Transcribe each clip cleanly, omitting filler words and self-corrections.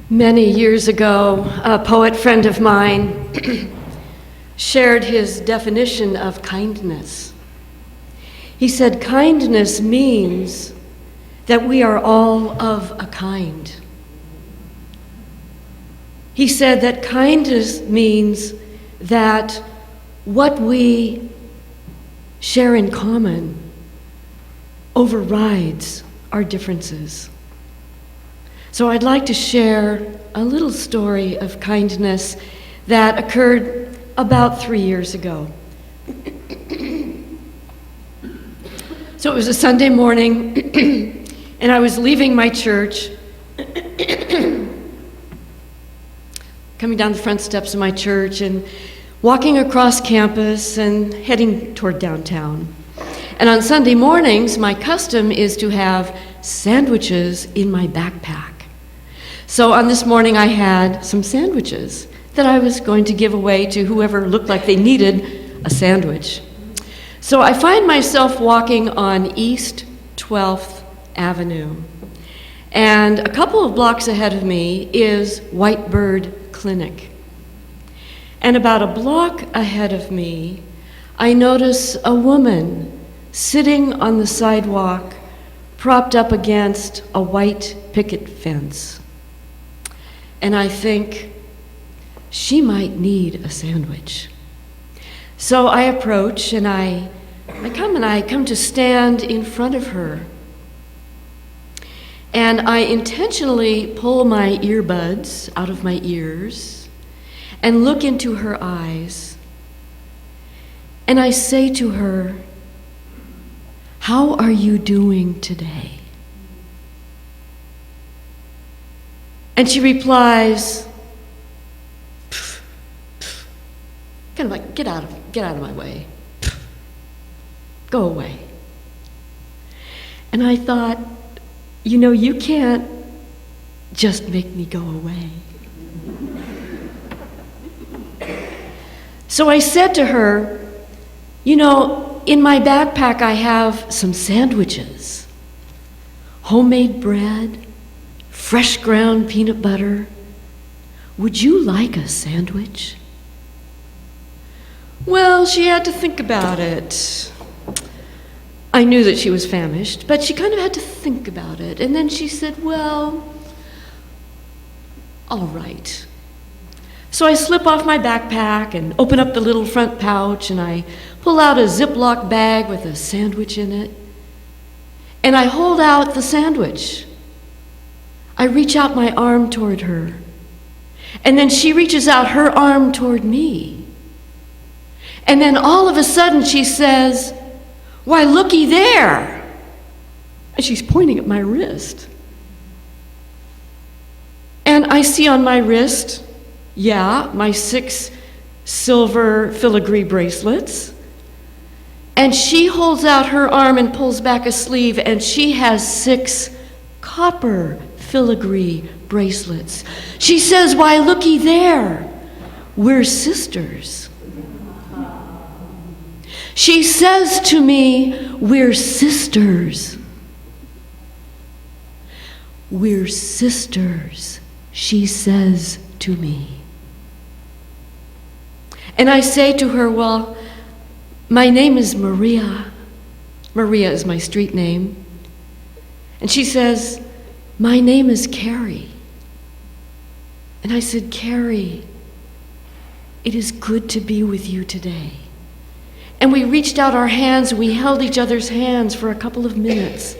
Many years ago, a poet friend of mine shared his definition of kindness. He said, kindness means that we are all of a kind. He said that kindness means that what we share in common overrides our differences. So I'd like to share a little story of kindness that occurred about 3 years ago. So it was a Sunday morning, and I was leaving my church, coming down the front steps of my church and walking across campus and heading toward downtown. And on Sunday mornings, my custom is to have sandwiches in my backpack. So on this morning, I had some sandwiches that I was going to give away to whoever looked like they needed a sandwich. So I find myself walking on East 12th Avenue. And a couple of blocks ahead of me is White Bird Clinic. And about a block ahead of me, I notice a woman sitting on the sidewalk, propped up against a white picket fence. And I think, she might need a sandwich. So I approach and I come to stand in front of her. And I intentionally pull my earbuds out of my ears and look into her eyes. And I say to her, "How are you doing today?" And she replies, "Pff, pff," kind of like, get out of my way. Pff, go away. And I thought, you can't just make me go away. So I said to her, in my backpack I have some sandwiches, homemade bread, fresh ground peanut butter. Would you like a sandwich? Well, she had to think about it. I knew that she was famished, but she kind of had to think about it. And then she said, well, all right. So I slip off my backpack and open up the little front pouch, and I pull out a Ziploc bag with a sandwich in it. And I hold out the sandwich. I reach out my arm toward her. And then she reaches out her arm toward me. And then all of a sudden she says, "Why, looky there." And she's pointing at my wrist. And I see on my wrist, my 6 silver filigree bracelets. And she holds out her arm and pulls back a sleeve, and she has 6 copper filigree bracelets. She says, "Why, looky there. We're sisters." She says to me, "We're sisters." "We're sisters," she says to me. And I say to her, "Well, my name is Maria. Maria is my street name." And she says, "My name is Carrie." And I said, "Carrie, it is good to be with you today." And we reached out our hands, we held each other's hands for a couple of minutes.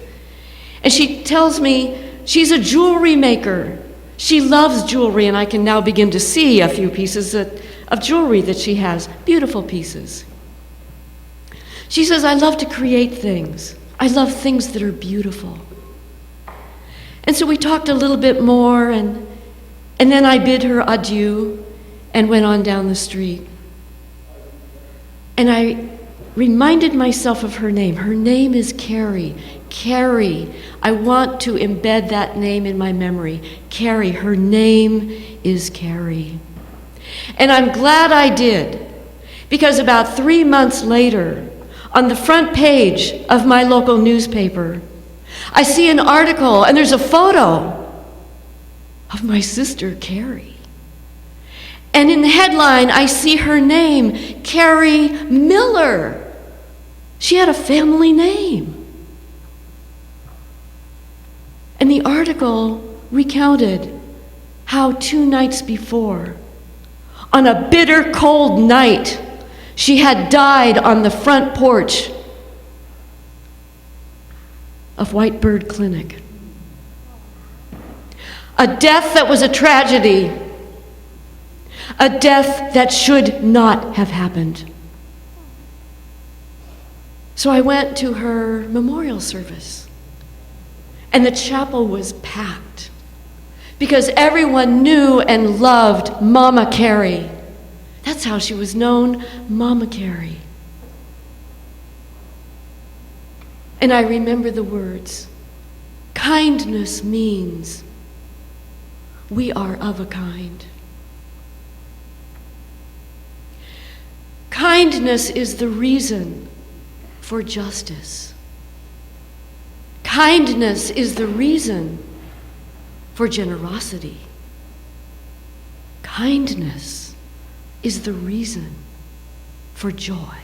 And she tells me she's a jewelry maker. She loves jewelry, and I can now begin to see a few pieces of jewelry that she has, beautiful pieces. She says, "I love to create things. I love things that are beautiful." And so we talked a little bit more, and then I bid her adieu and went on down the street. And I reminded myself of her name. Her name is Carrie. Carrie. I want to embed that name in my memory. Carrie. Her name is Carrie. And I'm glad I did, because about 3 months later, on the front page of my local newspaper, I see an article, and there's a photo of my sister Carrie. And in the headline, I see her name, Carrie Miller. She had a family name. And the article recounted how 2 nights before, on a bitter cold night, she had died on the front porch of White Bird Clinic. A death that was a tragedy. A death that should not have happened. So I went to her memorial service, and the chapel was packed because everyone knew and loved Mama Carrie. That's how she was known, Mama Carrie. And I remember the words, kindness means we are of a kind. Kindness is the reason for justice. Kindness is the reason for generosity. Kindness is the reason for joy.